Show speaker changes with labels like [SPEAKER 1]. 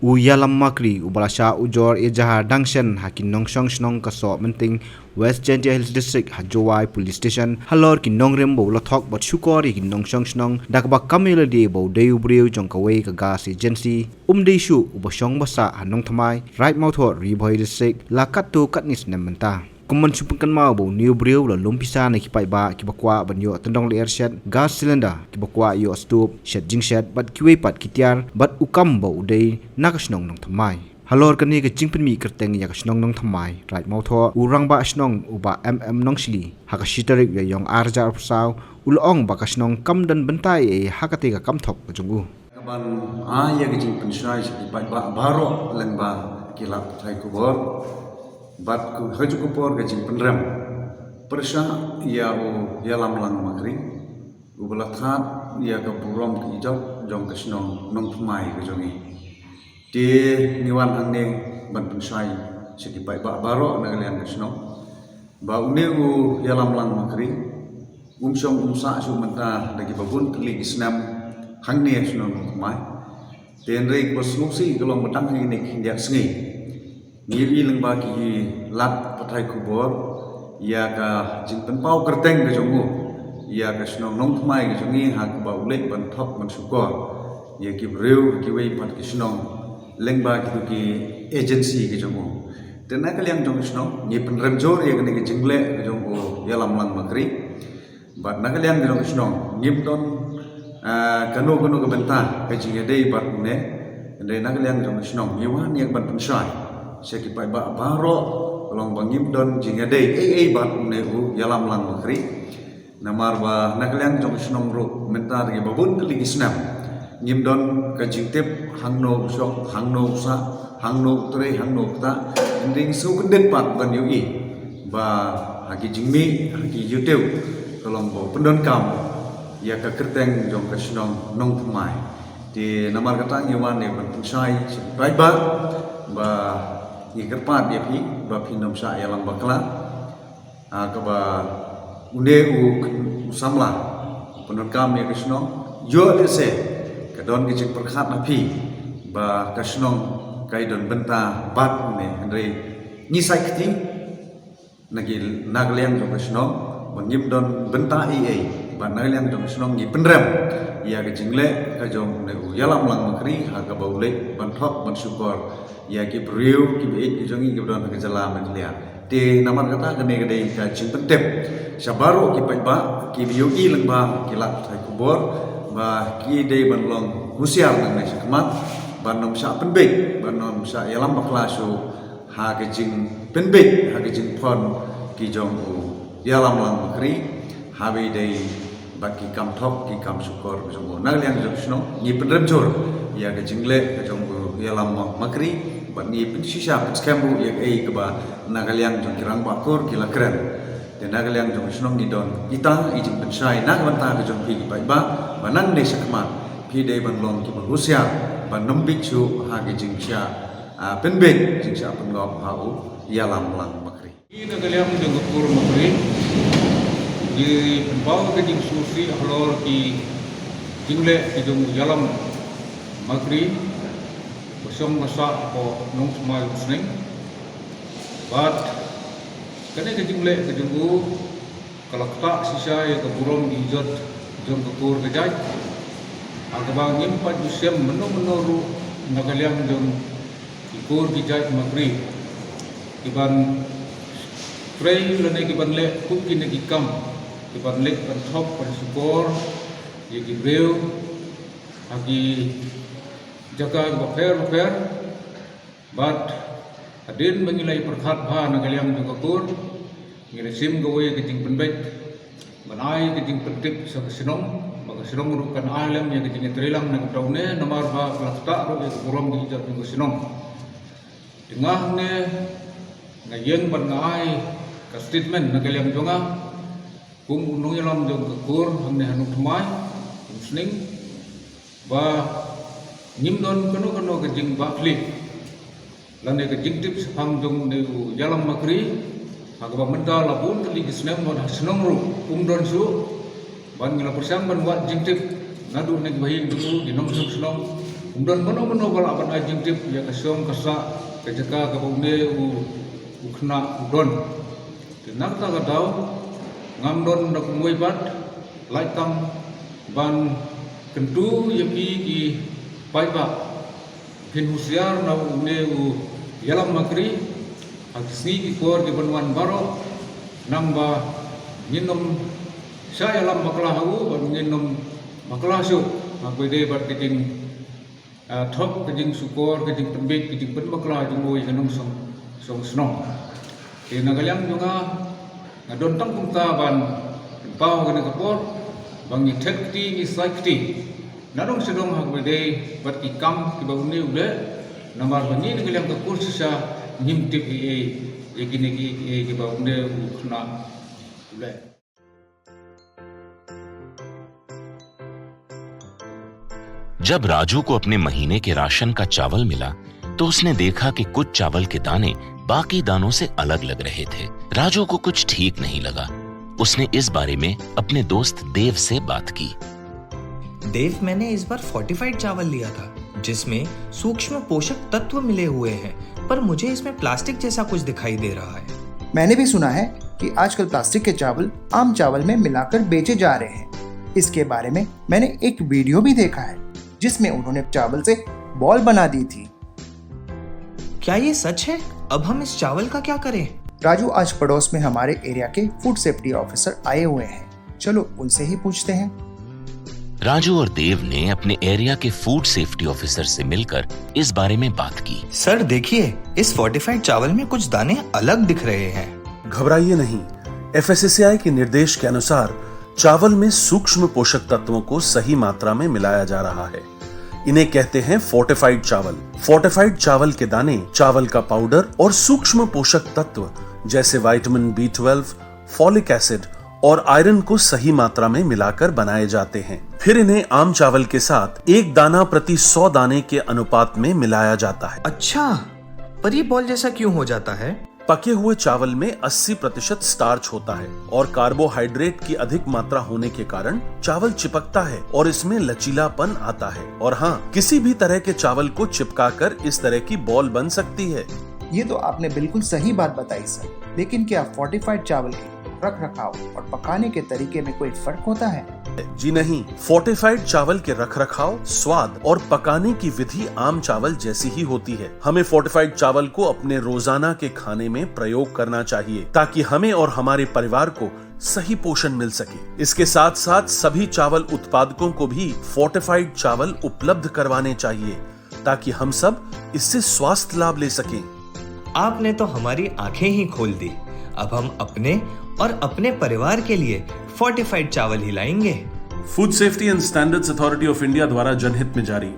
[SPEAKER 1] Uyalam makri ubalasha ujor ejahar dangshen hakin nongsong snong kaso menting West Gentia Hills District Hajowai Police Station halor kin nongrem bo lathok bat shukor kin nongsong snong dakba kamela de bo deu breu jongkawei ka gas agency umdei shu ubashong basa hanong thamai right mouth ribhoi district lakatu katnis nementa Kuman supengkan mau bo new breu la lumpisa na kipai ba kibakwa banyo tendong le airset gas cylinder kibakwa yo stup shed jing shed bat kiwe pat kitiar bat ukam bo dei nakasnong nong thamai halor kani ke jingpen mi kerteng ya kasnong nong thamai right mau tho urang ba asnong uba nong sili hakashitarik ya yong arja saw ulong ba kasnong kam dan bentai e hakate ka kam thok jungu
[SPEAKER 2] kaban ya ke jingpen shai kipai ba baro leng ba kilap thai kubor bat ku haju kupor ke jing penrem persha ya lam lang makri ubalathat ya ke burom ki jok jong ke snong nong phmai ke jongi de niwan angne ban pensai sekipai ba baro na lian ke snong ba une ya lam lang makri umsong umsa su menta lagi babun tli isnam hangne snong phmai den rei ko snusi kolong metang ni kindia sngi Ngiri leng bagi lat patai kubor ia ka jingpen pau kerteng ke jongu ia ka snong nong thmai ke jongi ha ba ulek ban thok ban sukor ia ki breu ki wei pat ki snong leng bagi tu ki agency ke jongu tena ka liang jong snong ni pen rem jor ia ke ni jingle ke jongu ya lam lang makri bat na ka liang jong snong ngim don kanu ke benta ke jinge dei bat ne dei na ka liang jong snong yuan yang ban pensai sekipai ba baro long bangim don jinga dei bat nehu yalam lang makri namar ba nakliang jong snong ro mentar ge babun teli snam ngim don ka jingtep hangno sok hangno sa hangno tre hangno ta ending su kendet pat ban yu i ba hagi jingmi hagi yuteu kolong bo pendon kam ya ka kerteng jong ka snong nong thmai di namar kata ngiwan ne ban pensai sekipai ba ni kerpat dia pi ba pinom sa ya lam bakla ka ba une usamla penon kam ya krisno yo de se ka don ki perkhat na pi ba kasnong kai don benta bat ne andre ni sai kti nagi nagliang jo krisno bangim don benta ba nagliang jo krisno ni penrem ya ke jingle ka jong ne ya lam lang makri ha ka ba ulek ban thok ban syukur ya ki breu ki be ki jongi ki don ka jala maklia te namar kata kene gede ka jingpen tep sabaro ki pai ba ki biu i leng ba ki lat thai kubor ba ki de ban long husiar nang ne sakmat ban nom sa penbe ban nom sa yalam bakla su ha ke jing penbe ha ke jing phon ki jong yalam lang makri ha be de ba ki kam thok ki kam syukur jong nang liang jong sno ni penrem jor ya ke jingle ke jong yalam makri ban ni pin sisa pin skambu ya ke ba nagaliang jong kirang bakur kila keren dan nagaliang jong snong ni don kita ijing pensai nak banta ke jong pi bai ba banan de sakma pi de ban long ki ba rusia ban nombik chu ha ke jing sha pen ben jing sha pen ngop ha u yalam lang makri
[SPEAKER 3] ini nagaliang jong kur makri di pembau ke jing susi halor ki jingle ke jong yalam makri bersong masak ko nong semai usning bat kene ke jingle ke junggu kalau tak sisa ya ke burom di jod jom kekur ke jai agaba ngimpat usem meno nagaliang jom ikur ki jai magri iban trei lene ki ban le kuki ne ki kam iban le ban top ban sukor ye ki breu agi jaga baper bat adin mengilai perkhat bha nagaliang juga kur ngire sim gawe ke jing penbet banai ke jing pentip sa sinong baga sinong rukan alam ya ke jing trelang nang daune namar ba lakta ro ke kurom ke jat ke sinong tengah ne ngayen ban ngai ka statement nagaliang jonga kum unung ilam jong ke kur hangne hanu thmai usning ba nim don kono ke jing bakli lande ke jing tip hang jong ne yalam makri agaba menta labun tali gisnem mon hasnong ru don su ban ngila persang ban wat jing tip nadu ne bahin dulu di nom snong Kemudian benar-benar kalau apa najing tip ya kesyong kasa kejaka kabune u kena udon. Kenak tak tahu ngamdon nak mui bat laitam ban kentu yaki ki pai ba pin husiar na une u yalam makri aksni ki kor ki banwan baro namba minum saya yalam maklah u ban minum maklah su makbede bat kiting thok kijing sukor kijing tembik kijing pen maklah jumoi kanong song snong ke nagalang junga ngadon tang kumta ban pau kana kapor bang ni thekti ni sakti nadong sedong hakbede bat ikam ki baune ule namar bani nagalang ka kursa nimtip e gini ki baune khna ule.
[SPEAKER 4] जब राजू को अपने महीने के राशन का चावल मिला तो उसने देखा कि कुछ चावल के दाने बाकी दानों से अलग लग रहे थे। राजू को कुछ ठीक नहीं लगा। उसने इस बारे में अपने दोस्त देव से बात की।
[SPEAKER 5] देव, मैंने इस बार फोर्टिफाइड चावल लिया था जिसमें सूक्ष्म पोषक तत्व मिले हुए हैं, पर मुझे इसमें प्लास्टिक जैसा कुछ दिखाई दे रहा है।
[SPEAKER 6] मैंने भी सुना है कि आजकल प्लास्टिक के चावल आम चावल में मिलाकर बेचे जा रहे हैं। इसके बारे में मैंने एक वीडियो भी देखा है जिसमें उन्होंने चावल से बॉल बना दी थी।
[SPEAKER 5] क्या ये सच है? अब हम इस चावल का क्या करें?
[SPEAKER 6] राजू, आज पड़ोस में हमारे एरिया के फूड सेफ्टी ऑफिसर आए हुए हैं, चलो उनसे ही पूछते हैं।
[SPEAKER 4] राजू और देव ने अपने एरिया के फूड सेफ्टी ऑफिसर से मिलकर इस बारे में बात की।
[SPEAKER 5] सर देखिए, इस फोर्टिफाइड चावल में कुछ दाने अलग दिख रहे हैं।
[SPEAKER 7] घबराइए नहीं, FSSAI के निर्देश के अनुसार चावल में सूक्ष्म पोषक तत्वों को सही मात्रा में मिलाया जा रहा है। इन्हें कहते हैं फोर्टिफाइड चावल। फोर्टिफाइड चावल के दाने चावल का पाउडर और सूक्ष्म पोषक तत्व जैसे विटामिन B12, फॉलिक एसिड और आयरन को सही मात्रा में मिलाकर बनाए जाते हैं। फिर इन्हें आम चावल के साथ 1 दाना प्रति 100 दाने के अनुपात में मिलाया जाता है।
[SPEAKER 5] अच्छा, पर ये बॉल जैसा क्यों हो जाता है?
[SPEAKER 7] पके हुए चावल में 80% स्टार्च होता है और कार्बोहाइड्रेट की अधिक मात्रा होने के कारण चावल चिपकता है और इसमें लचीलापन आता है। और हाँ, किसी भी तरह के चावल को चिपकाकर इस तरह की बॉल बन सकती है।
[SPEAKER 6] ये तो आपने बिल्कुल सही बात बताई सर, लेकिन क्या फोर्टिफाइड चावल के रख रखाव और पकाने के तरीके में कोई फर्क होता है?
[SPEAKER 7] जी नहीं, फोर्टिफाइड चावल के रखरखाव, स्वाद और पकाने की विधि आम चावल जैसी ही होती है। हमें फोर्टिफाइड चावल को अपने रोजाना के खाने में प्रयोग करना चाहिए ताकि हमें और हमारे परिवार को सही पोषण मिल सके। इसके साथ साथ सभी चावल उत्पादकों को भी फोर्टिफाइड चावल उपलब्ध करवाने चाहिए ताकि हम सब इससे स्वास्थ्य लाभ ले सकें।
[SPEAKER 5] आपने तो हमारी आंखें ही खोल दी। अब हम अपने और अपने परिवार के लिए फोर्टिफाइड चावल ही लाएंगे।
[SPEAKER 7] Food safety and standards authority of India द्वारा जनहित में जारी।